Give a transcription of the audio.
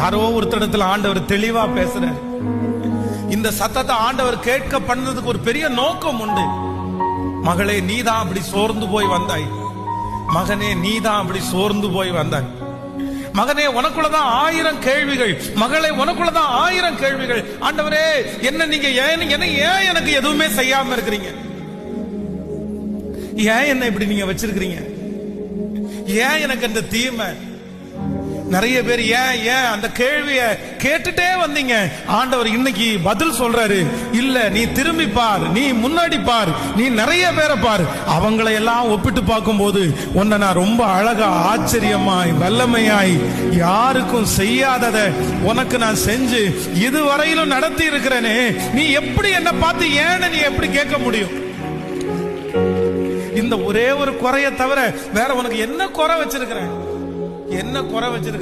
யாரோ ஒருத்தடத்துல ஆண்டவர் தெளிவா பேசுறாரு. இந்த சத்தத்தை ஆண்டவர் கேட்க பண்ணதுக்கு ஒரு பெரிய நோக்கம் உண்டு. மகளே, நீதான் அப்படி சோர்ந்து போய் வந்தாய். மகனே, நீதான் அப்படி சோர்ந்து போய் வந்தாய். மகனே, உனக்குள்ளதான் 1000 கேள்விகள். மகளே, உனக்குள்ளதான் 1000 கேள்விகள். ஆண்டவரே, என்ன நீங்க ஏன் எனக்கு எதுவுமே செய்யாம இருக்கிறீங்க? ஏன் என்ன இப்படி நீங்க வச்சிருக்கிறீங்க? ஏன் எனக்கு அந்த தீமை? நிறைய பேர் ஏன் அந்த கேள்விய கேட்டுட்டே வந்தீங்க. ஆண்டவர் இன்னைக்கு பதில் சொல்றாரு. இல்ல, நீ திரும்பி பார், நீ முன்னாடி பார், நீ நிறைய பேரை பார். அவங்களை எல்லாம் ஒப்பிட்டு பார்க்கும் போது உன்னை நான் ரொம்ப அழகா, ஆச்சரியமாய், வல்லமையாய், யாருக்கும் செய்யாததை உனக்கு நான் செஞ்சு இதுவரையிலும் நடத்தி இருக்கிறேனே. நீ எப்படி என்ன பார்த்து ஏன்னு நீ எப்படி கேட்க முடியும்? இந்த ஒரே ஒரு குறைய தவிர வேற உனக்கு என்ன குறை வச்சிருக்கிறேன்? என்ன குறை வச்சிருக்கிறேன்?